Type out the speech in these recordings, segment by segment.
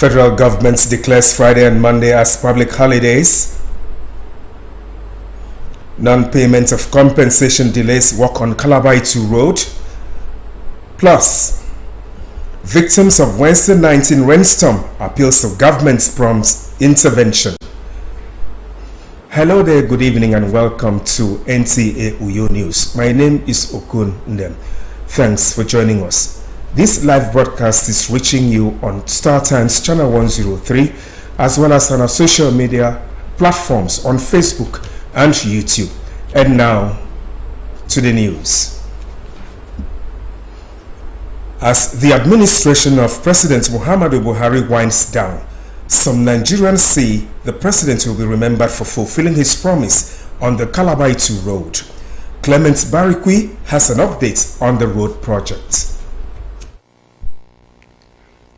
Federal government declares Friday and Monday as public holidays. Non-payment of compensation delays work on Calabar Itu Road. Plus, victims of Wednesday 19 rainstorm appeals to government's prompt intervention. Hello there, good evening and welcome to NTA Uyo News. My name is Okun Ndem. Thanks for joining us. This live broadcast is reaching you on Star Times Channel 103 as well as on our social media platforms on Facebook and YouTube. And now to the news. As the administration of President Muhammadu Buhari winds down, some Nigerians say the president will be remembered for fulfilling his promise on the Calabar Itu Road. Clement Barikwi has an update on the road project.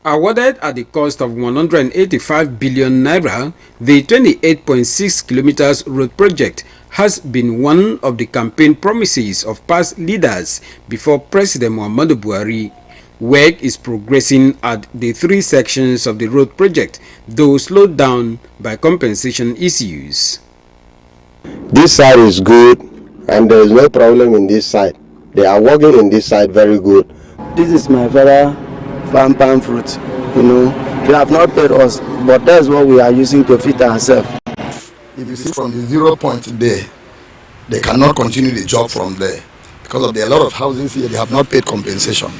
Awarded at the cost of 185 billion naira, the 28.6 kilometers road project has been one of the campaign promises of past leaders before President Muhammadu Buhari. Work is progressing at the three sections of the road project, though slowed down by compensation issues. This side is good and there is no problem in this side. They are working in this side very good. This is my father farm fruit. You know, they have not paid us, but that's what we are using to feed ourselves. If you see from the 0 point there, they cannot continue the job from there because of a lot of houses here. They have not paid compensation.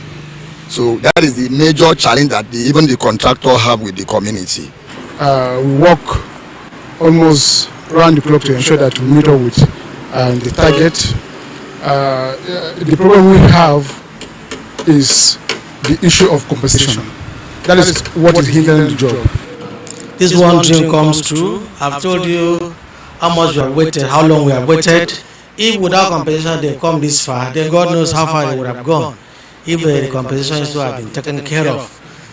So that is the major challenge that even the contractor have with the community. We work almost around the clock to ensure that we meet up with the target. The problem we have is the issue of compensation. That is what is hindering the job. This one dream comes true. I've told you how much we have waited, how long we have waited. If without compensation they come this far, then God knows how far they would have gone if the compensation issue had been taken care of.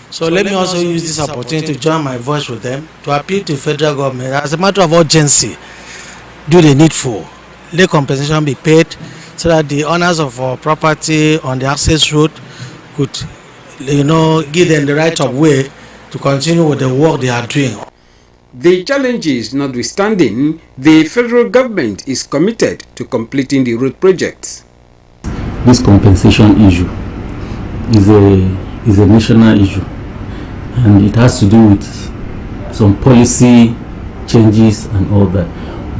So let me also use this opportunity to join my voice with them to appeal to federal government as a matter of urgency. Do the needful. Let compensation be paid so that the owners of our property on the access road could, give them the right of way to continue with the work they are doing. The challenges notwithstanding, the federal government is committed to completing the road projects. This compensation issue is a national issue, and it has to do with some policy changes and all that.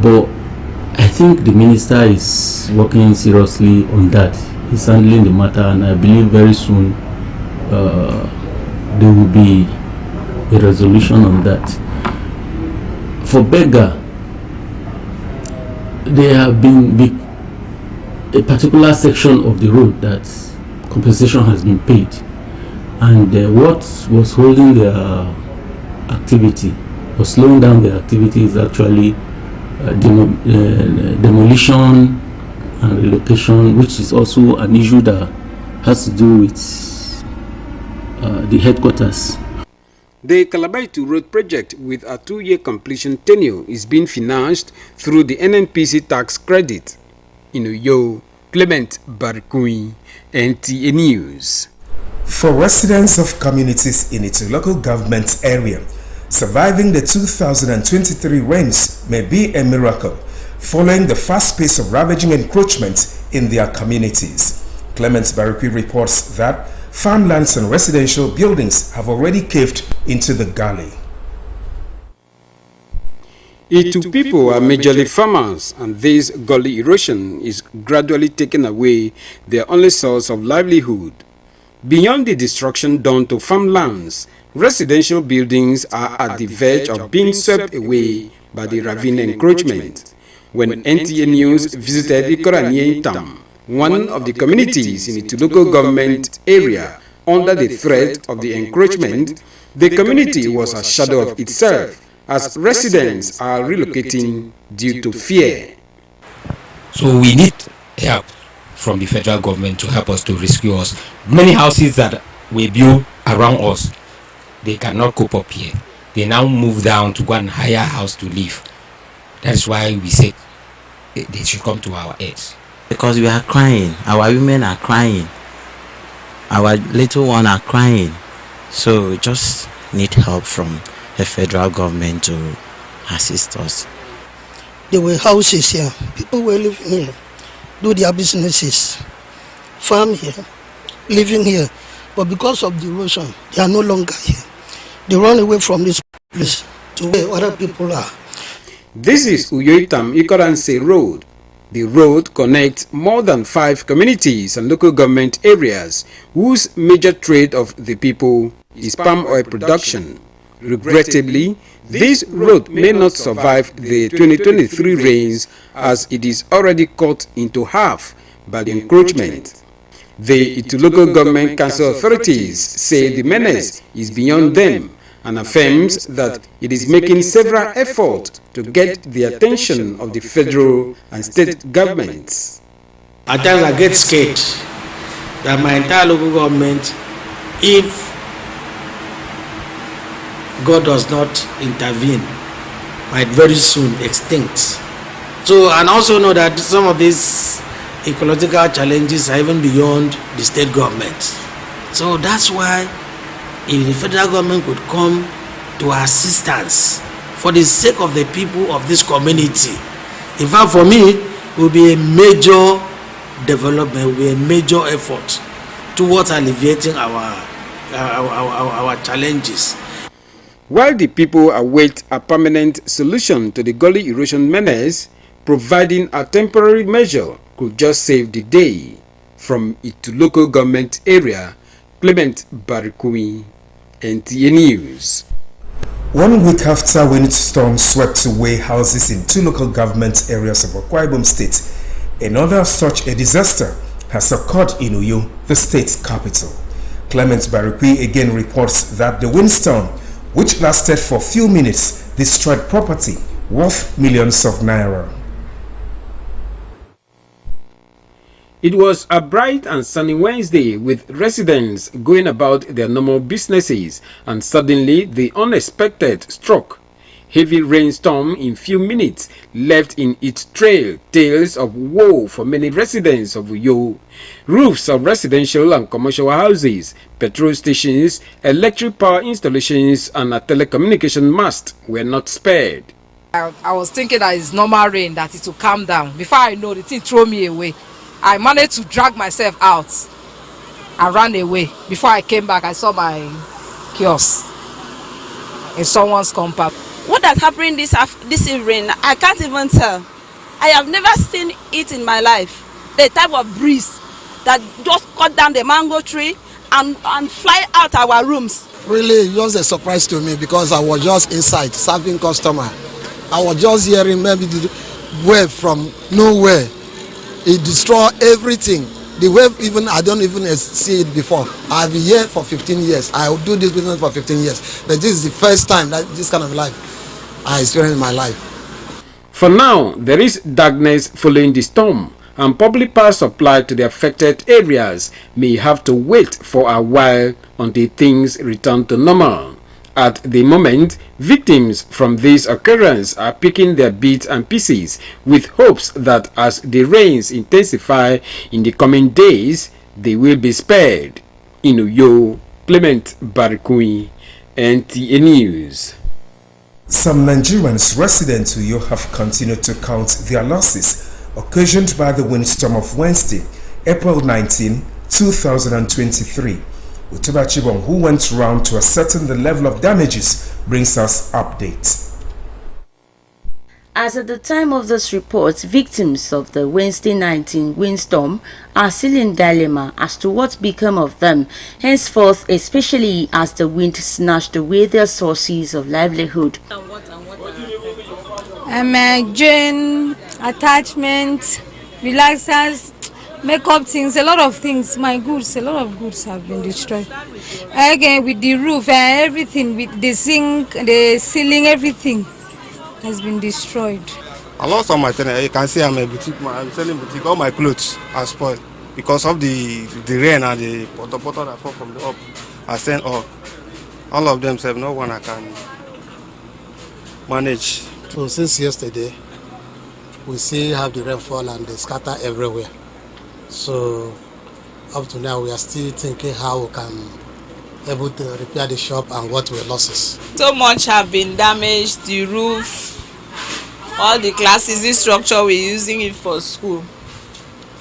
But I think the minister is working seriously on that. He's handling the matter, and I believe very soon there will be a resolution on that. For Berger, there have been a particular section of the road that compensation has been paid, and what was holding their activity or slowing down their activity is actually demolition and relocation, which is also an issue that has to do with the headquarters. The Calabar Itu Road project, with a 2-year completion tenure, is being financed through the NNPC tax credit. In Uyo, Clement Barikwi, NTA News. For residents of communities in its local government area, surviving the 2023 rains may be a miracle following the fast pace of ravaging encroachment in their communities. Clement Barikwi reports that farmlands and residential buildings have already caved into the gully. Itu people are majorly farmers, and this gully erosion is gradually taking away their only source of livelihood. Beyond the destruction done to farmlands, residential buildings are at the verge of being swept away by the ravine encroachment. When NTA News visited Ikoranye Tam, one of the communities in its local government area under the threat of the encroachment, the community was a shadow of itself as residents are relocating due to fear. So we need help from the federal government to help us to rescue us. Many houses that we build around us, they cannot cope up here. They now move down to go and hire a house to live. That is why we said they should come to our aid. Because we are crying, our women are crying, our little ones are crying. So just need help from the federal government to assist us. There were houses here. People were living here, do their businesses, farm here, living here. But because of the erosion, they are no longer here. They run away from this place to where other people are. This is Uyoitam Ikoranse Road. The road connects more than 5 communities and local government areas whose major trade of the people is palm oil production. Regrettably, this road may not survive the 2023 rains as it is already cut into half by the encroachment. The Itu local government council authorities say the menace is beyond them and affirms that it is making several efforts to get the attention of the federal and state governments. At times I get scared that my entire local government, if God does not intervene, might very soon extinct. So, and also know that some of these ecological challenges are even beyond the state government. So that's why if the federal government could come to our assistance for the sake of the people of this community, in fact for me, it will be a major development, will be a major effort towards alleviating our challenges. While the people await a permanent solution to the gully erosion menace, providing a temporary measure could just save the day. From Itu local government area, Clement Barikui, NTA News. 1 week after windstorm swept away houses in 2 local government areas of Akwa Ibom State, another such a disaster has occurred in Uyo, the state capital. Clement Barikui again reports that the windstorm, which lasted for a few minutes, destroyed property worth millions of naira. It was a bright and sunny Wednesday with residents going about their normal businesses, and suddenly the unexpected struck. Heavy rainstorm in few minutes left in its trail tales of woe for many residents of Uyo. Roofs of residential and commercial houses, petrol stations, electric power installations and a telecommunication mast were not spared. I was thinking that it's normal rain, that it will calm down. Before I know, the thing threw me away. I managed to drag myself out and ran away. Before I came back, I saw my kiosk in someone's compound. What has happened this evening, I can't even tell. I have never seen it in my life. The type of breeze that just cut down the mango tree and fly out our rooms. Really, it was a surprise to me because I was just inside serving customer. I was just hearing maybe the wave from nowhere. It destroyed everything. The wave, even I don't even see it before. I've been here for 15 years. I will do this business for 15 years. But this is the first time that this kind of life I experienced in my life. For now, there is darkness following the storm, and public power supply to the affected areas may have to wait for a while until things return to normal. At the moment, victims from this occurrence are picking their bits and pieces with hopes that as the rains intensify in the coming days, they will be spared. In Uyo, Clement Barikui, NTA News. Some Nigerians resident Uyo have continued to count their losses occasioned by the windstorm of Wednesday, April 19, 2023. Utuba Chibong, who went round to ascertain the level of damages, brings us updates. As at the time of this report, victims of the Wednesday 19 windstorm are still in dilemma as to what became of them, henceforth, especially as the wind snatched away their sources of livelihood. Drain, attachments, relaxers, makeup things, a lot of things, a lot of goods have been destroyed. Again, with the roof and everything, with the sink, the ceiling, everything has been destroyed. I lost all my tenants. You can see I'm a boutique. I'm selling boutique. All my clothes are spoiled because of the rain and the water that fall from the up. I sent all of them. Say no one I can manage. So since yesterday, we see have the rainfall and they scatter everywhere. So up to now, we are still thinking how we can able to repair the shop and what were losses. So much have been damaged, the roof, all the classes, this structure we're using it for school.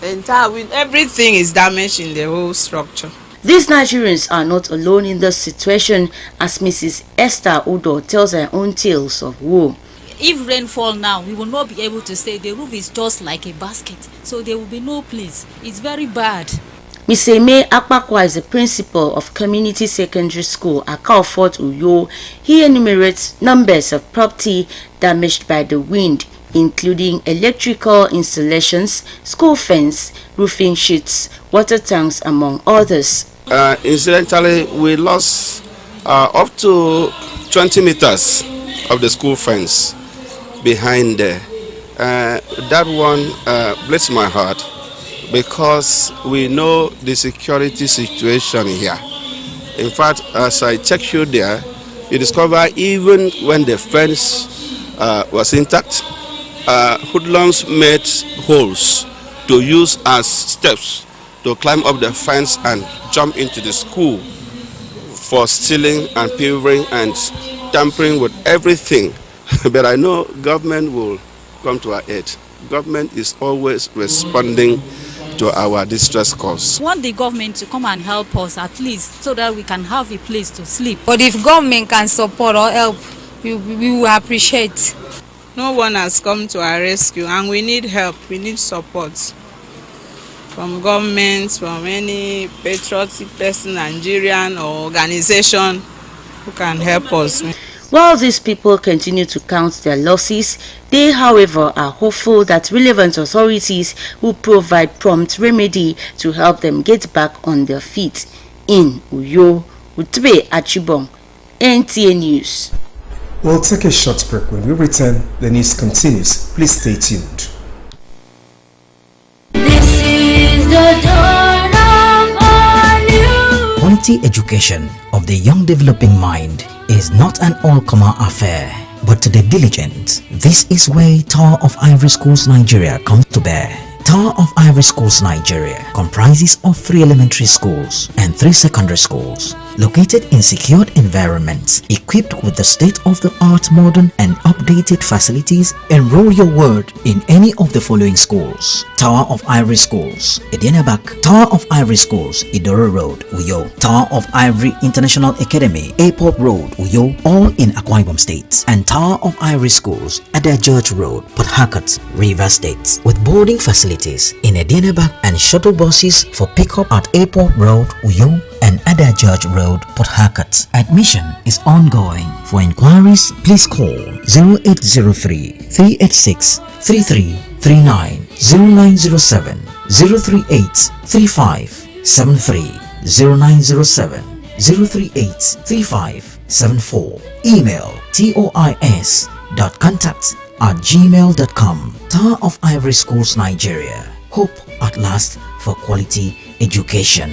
Everything is damaged in the whole structure. These Nigerians are not alone in this situation, as Mrs. Esther Udo tells her own tales of woe. If rain fall now, we will not be able to stay. The roof is just like a basket, so there will be no place. It's very bad. Ms. Eme Akpakwa is the principal of Community Secondary School at Calfort, Uyo. He enumerates numbers of property damaged by the wind, including electrical installations, school fence, roofing sheets, water tanks, among others. Incidentally, we lost up to 20 meters of the school fence behind there. That one bless my heart, because we know the security situation here. In fact, as I checked you there, you discover even when the fence was intact, hoodlums made holes to use as steps to climb up the fence and jump into the school for stealing and pilfering and tampering with everything. But I know government will come to our aid. Government is always responding to our distress calls. We want the government to come and help us at least so that we can have a place to sleep. But if government can support or help, we will appreciate. No one has come to our rescue, and we need help, we need support from government, from any patriotic person, Nigerian or organization who can help us. While these people continue to count their losses, they, however, are hopeful that relevant authorities will provide prompt remedy to help them get back on their feet. In Uyo, Utbe Achibong, NTA News. We'll take a short break. When we return, the news continues. Please stay tuned. This is the dawn of a new. Quality education of the young developing mind is not an all-comer affair, but to the diligent. This is where Tower of Ivory Schools Nigeria comes to bear. Tower of Ivory Schools Nigeria comprises of 3 elementary schools and 3 secondary schools, located in secured environments, equipped with the state-of-the-art modern and updated facilities. Enroll your word in any of the following schools: Tower of Ivory Schools, Edienabak; Tower of Ivory Schools, Idoro Road, Uyo; Tower of Ivory International Academy, Airport Road, Uyo, all in Akwa Ibom State; and Tower of Ivory Schools, Ada George Road, Port Harcourt, Rivers State, with boarding facilities in Edienabak and shuttle buses for pickup at Airport Road, Uyo, and Ada George Road, Port Harcourt. Admission is ongoing. For inquiries, please call 0803 386 3339, 0907 038 3573, 0907 038 3574. Email tois.contact@gmail.com. Tower of Ivory Schools Nigeria. Hope at last for quality education.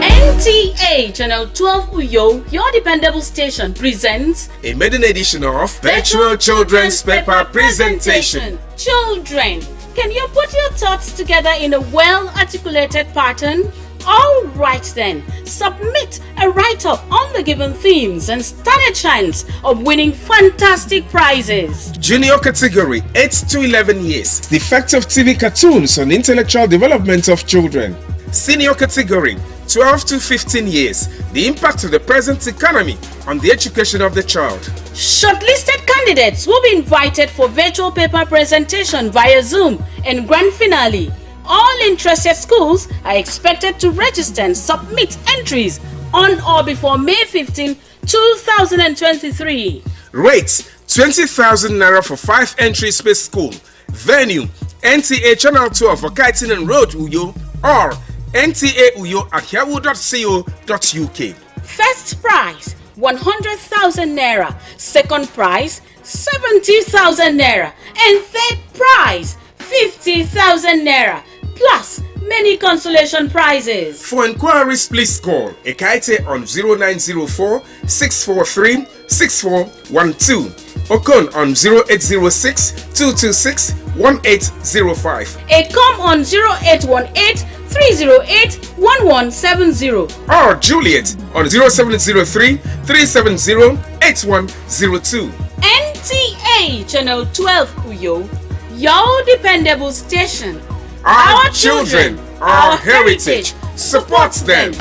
NTA Channel 12 Uyo, your dependable station, presents a maiden edition of Virtual Children's Paper Presentation. Children, can you put your thoughts together in a well-articulated pattern? All right then, submit a write-up on the given themes and stand a chance of winning fantastic prizes. Junior category 8 to 11 years. The effect of TV cartoons on intellectual development of children. Senior category 12 to 15 years. The impact of the present economy on the education of the child. Shortlisted candidates will be invited for virtual paper presentation via Zoom and grand finale. All interested schools are expected to register and submit entries on or before May 15, 2023. Rates 20,000 naira for 5 entries per school. Venue NTA Channel 12 for Kaitinan Road, Uyo, or NTA Uyo at yahoo.co.uk. First prize 100,000 naira, second prize 70,000 naira, and third prize 50,000 naira, plus many consolation prizes. For inquiries, please call Ekaite on 0904 643 6412. Okon on 0806 226 1805. Ecom on 0818 308 1170. Or Juliet on 0703 370 8102. NTA Channel 12 Uyo, your dependable station. Our children, our heritage. Support them.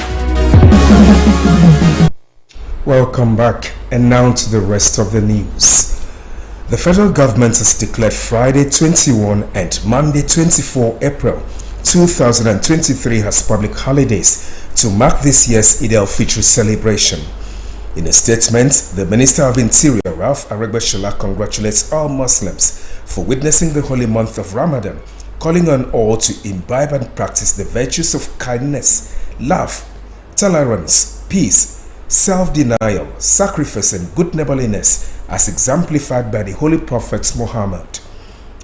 Welcome back, and now to the rest of the news. The federal government has declared Friday 21 and Monday 24 April 2023 as public holidays to mark this year's Eid al-Fitr celebration. In a statement, the Minister of Interior, Ralph Aregbesola, congratulates all Muslims for witnessing the holy month of Ramadan, calling on all to imbibe and practice the virtues of kindness, love, tolerance, peace, self-denial, sacrifice, and good neighborliness as exemplified by the Holy Prophet Muhammad.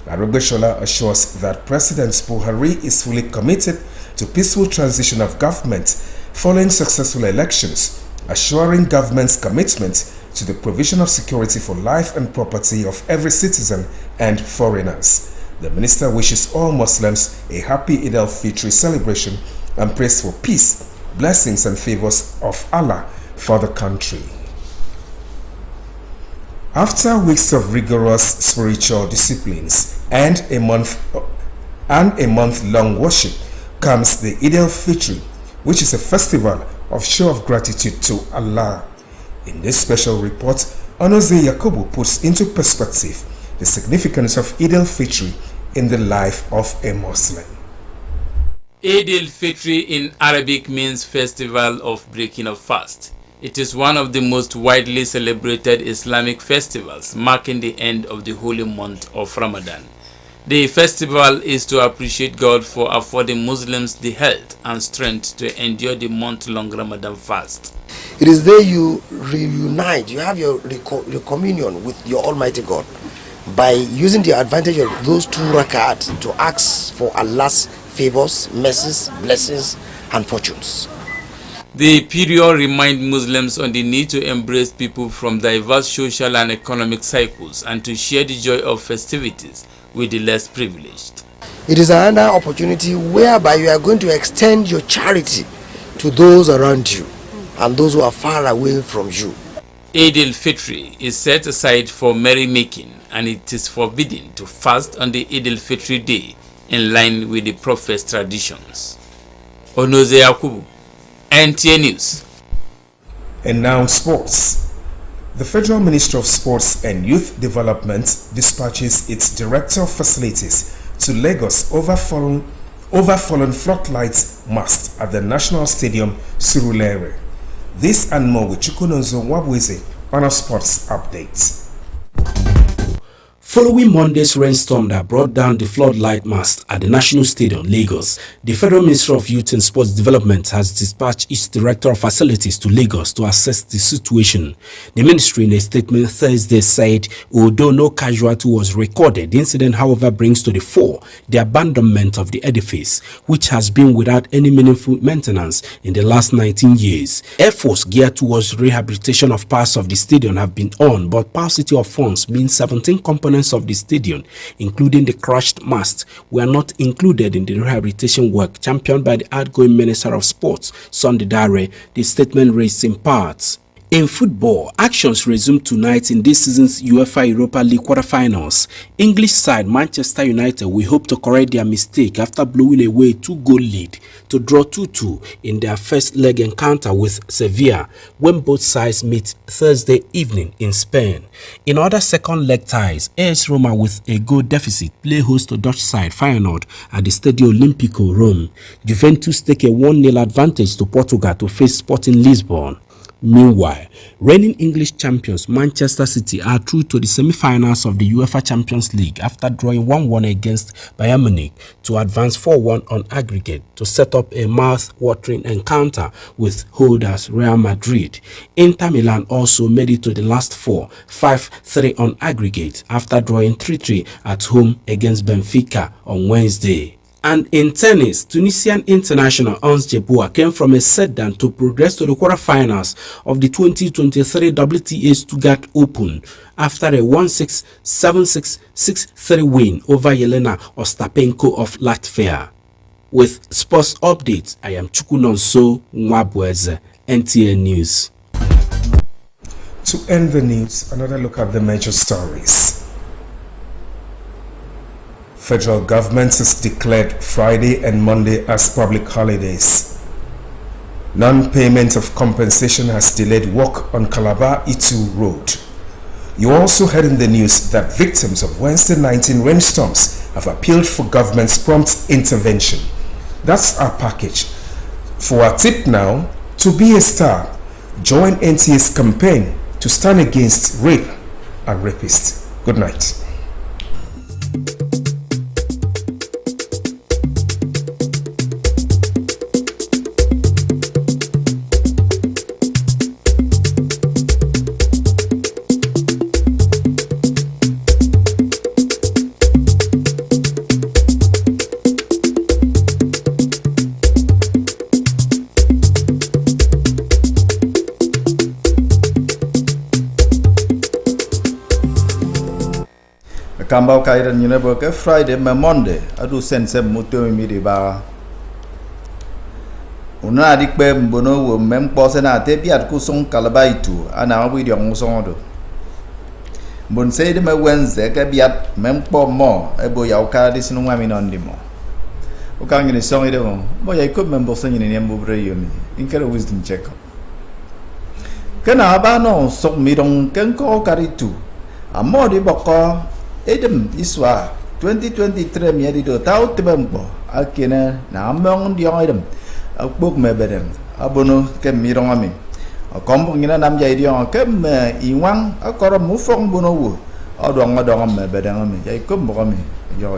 Aregbesola assures that President Buhari is fully committed to peaceful transition of government following successful elections, assuring government's commitment to the provision of security for life and property of every citizen and foreigners. The minister wishes all Muslims a happy Eid al-Fitr celebration and prays for peace, blessings, and favors of Allah for the country. After weeks of rigorous spiritual disciplines and a month-long worship comes the Eid al-Fitr, which is a festival of show of gratitude to Allah. In this special report, Onoze Yakubu puts into perspective the significance of Eid al-Fitr in the life of a Muslim. Eid al-Fitr in Arabic means festival of breaking of fast. It is one of the most widely celebrated Islamic festivals, marking the end of the holy month of Ramadan. The festival is to appreciate God for affording Muslims the health and strength to endure the month-long Ramadan fast. It is there you reunite, you have your communion with your Almighty God by using the advantage of those 2 rakat to ask for Allah's favors, mercies, blessings, and fortunes. The period reminds Muslims on the need to embrace people from diverse social and economic cycles and to share the joy of festivities with the less privileged. It is another opportunity whereby you are going to extend your charity to those around you and those who are far away from you. Eid al-Fitr is set aside for merrymaking, and it is forbidden to fast on the Eid al-Fitr day in line with the Prophet's traditions. Onoze Yakubu, NTA News. And now sports. The Federal Ministry of Sports and Youth Development dispatches its Director of Facilities to Lagos over fallen floodlights mast at the National Stadium, Surulere. This and more with Chukwunonso Nwabweze on our sports updates. Following Monday's rainstorm that brought down the floodlight mast at the National Stadium, Lagos, the Federal Ministry of Youth and Sports Development has dispatched its Director of Facilities to Lagos to assess the situation. The ministry in a statement Thursday said, although no casualty was recorded, the incident however brings to the fore the abandonment of the edifice, which has been without any meaningful maintenance in the last 19 years. Efforts geared towards rehabilitation of parts of the stadium have been on, but paucity of funds means 17 components of the stadium, including the crushed mast, were not included in the rehabilitation work championed by the outgoing Minister of Sports, Sunday Dare. The statement raised in part. In football, actions resumed tonight in this season's UEFA Europa League quarterfinals. English side Manchester United will hope to correct their mistake after blowing away a 2-goal lead to draw 2-2 in their first leg encounter with Sevilla when both sides meet Thursday evening in Spain. In other second leg ties, AS Roma with a goal deficit play host to Dutch side Feyenoord at the Stadio Olimpico Rome. Juventus take a 1-0 advantage to Portugal to face Sporting Lisbon. Meanwhile, reigning English champions Manchester City are through to the semi-finals of the UEFA Champions League after drawing 1-1 against Bayern Munich to advance 4-1 on aggregate to set up a mouth-watering encounter with holders Real Madrid. Inter Milan also made it to the last four, 5-3 on aggregate after drawing 3-3 at home against Benfica on Wednesday. And in tennis, Tunisian international Ons Jeboua came from a set-down to progress to the quarterfinals of the 2023 WTA Stuttgart Open after a 1-6, 7-6, 6-3 win over Yelena Ostapenko of Latvia. With sports updates, I am Chukunonso Nwabweze, NTA News. To end the news, another look at the major stories. Federal government has declared Friday and Monday as public holidays. Non-payment of compensation has delayed work on Calabar-Itu Road. You also heard in the news that victims of Wednesday 19 rainstorms have appealed for government's prompt intervention. That's our package. For our tip now, to be a star, join NTA's campaign to stand against rape and rapists. Good night. Kambao kairan yuna boke Friday ma Monday adu sense muto mi di ba una adik pe mbono wo mem pose na te biat ku song Calabar Itu ana wi diong song do mbon sei de ma Wednesday ka biat mem po mo e bo yaw ka di sinu ngami non di mo o ka ngini song ide mo bo yai ko mem bo song ni nembo bre yomi inkere wisdom check up kana ba no sok mi dong ken ko karitu amo di boko Edem iswa 2023 miadi do tau tebempo akina na among diong edem akbuk mebedem abono kem mirong ami akom ngina nam jai diong kem iwang akora mufong bono wu adong mebedem ami jai kum bokami yo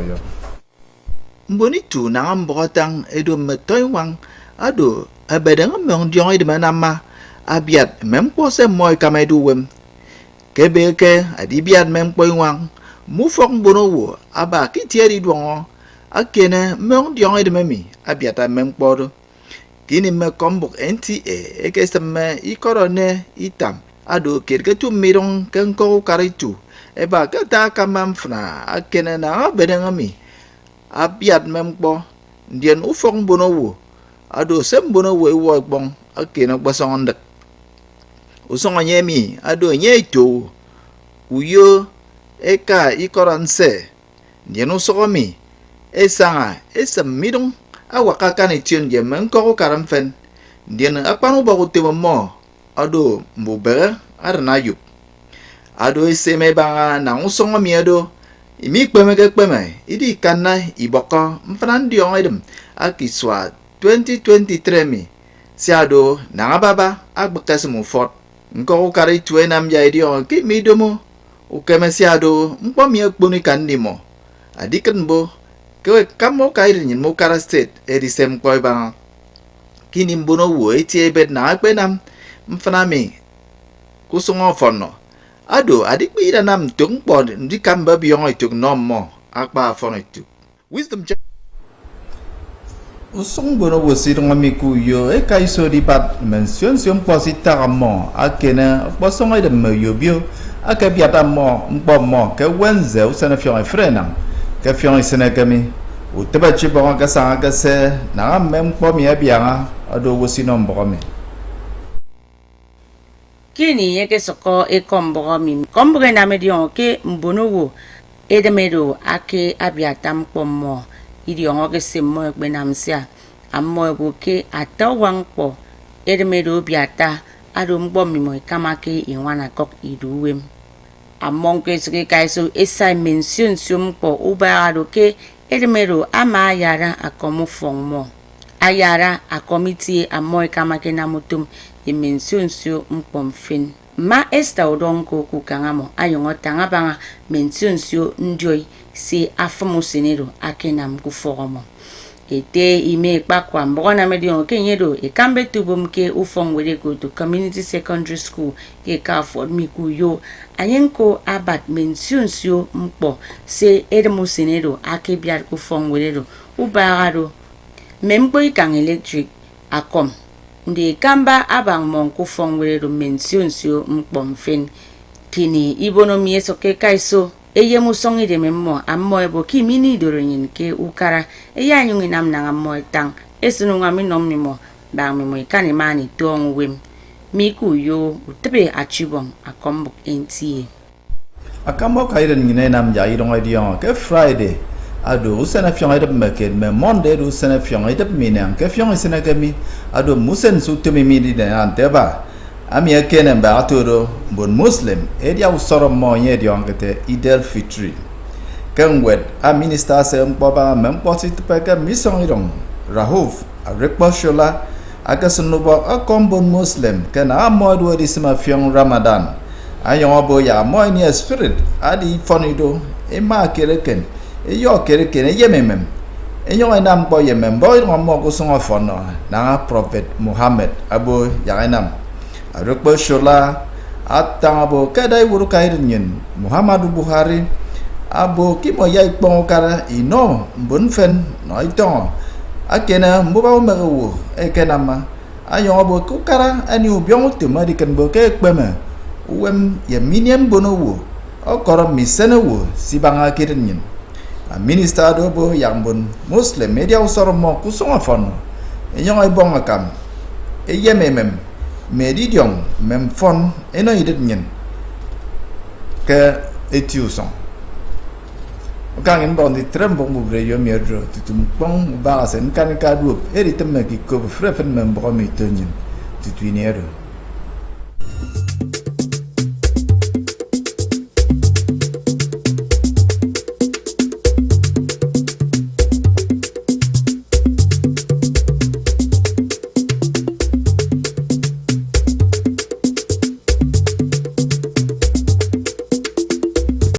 mboni tu na ambotang edo metoy wang ado abedem among diong edem nama abiat mempo se moy kamedu wem kebeke adibiat mempo wang Mufong bono wo aba kitieri duongo akene mong diong ede memi abiata mengpodo kini me kombok NTA ekeseme ikorone itam ado kirketu mirong kenko karitu eba kata kamamfna akene na bedengami abiat mengpo ndien ufong bono wo ado sem bono wo wo bong akene basongondek usongo nyemi ado nyeito uyo eka ikoranse ndienu sogomi esanga esamidong awakaka ni tion je menko karamfen ndienu akpanu bagote mo ado mbubere arnayu ado eseme banga na usongomi ado imi kpeme idi kana iboko mfrandi ongedem akiswa 2023 mi si ado na baba agbekasimu fort nko kari tuwe namja idio ki midomo ukemesiado mpomi akbuni kandimo adikan bo ke kamo kairin mo kara state edisem koy ba kini mbono wo eti ebed na akbenam mfanami kusongo fonno ado adikbi danam tung pod ndikamba biyong ituk nommo akba fonno ituk wisdom usong bono wo sidong amiku yo e kaiso dipat mention siom posita mo akena posongo de mayobio akabiata mo mpomo ke wenze usana fion frena ke fion isene kami uteba chibo ka sanga ka se na mem pomi abianga ado wosino mbomi kini yeke soko e kombomi kombre na medion ke mbono wo edemedo ake abiata mpomo idiongo ke semo ekbenamsia ammo eboke atawangpo edemedo biata ado mbomi mo kamake inwana kok iduwem among kesike kaiso esa mention sumpo ubarado ke edemedo ama ayara akomu fongmo ayara akomiti amoy kamake namutum mention su mpomfin ma esta odonko kukangamo ayongo tangabanga mention su ndjoi si afamusinero akenam kufogomo ete ime kpakwa mbona medio kenyedo ekambe tubum ke ufong wede go to community secondary school ke ka for miku yo anyenko abat mensionsio mpo se edmusinedo akebiar ufong wede ubagaro membo ikang electric akom ndi kamba abang mon kufong wede mensionsio mpo mfen kini ibonomi esoke kaiso eye musongi de memmo ammo ebo kimini doronyin ke ukara eya nyungi nam na ammo tang esunu ngami nomimo ba mimo ikani mani tong wem miku yo utebe achibong akombok NTA akambo kairen ngine nam ja idong idion ke Friday ado usena fyong idep meken me Monday do usena fyong idep minang ke fyong isena kami ado musen su temi midi de anteba ami akenen ba atoro bon muslim edia usoro mo ye dion kete Idel Fitri kangwet a minister se mpoba memposi tepeka misong idong Rahuf Rekpo Shola akasunubo akombon muslim kana amodwo disma fyong Ramadan ayon obo ya mo ni spirit adi fonido e ma kereken e yo kereken e yememem e yo enam bo yemem bo mo ko songo fono na prophet Muhammad abo ya enam Rekpo Shola atang abo kadai wuru kairin Muhammadu Buhari abo kimo yai pongkara ino bunfen no ito akena mbuba meru ekenama ayo abo kukara ani ubyong tuma dikan boke ekbeme uwem ya miniem bonowo okoro misene wo sibanga kirin minister do bo yang bun muslim media usoro mo kusonga fono enyo ay bonga kam eyememem Meridion mem fon eno idet nyen ke etiuson kangin bon di trembong bubre yo mierdro tutum pong ba sen kan ka du eri temme ki ko frefen mem bo mi tonyin tutuinero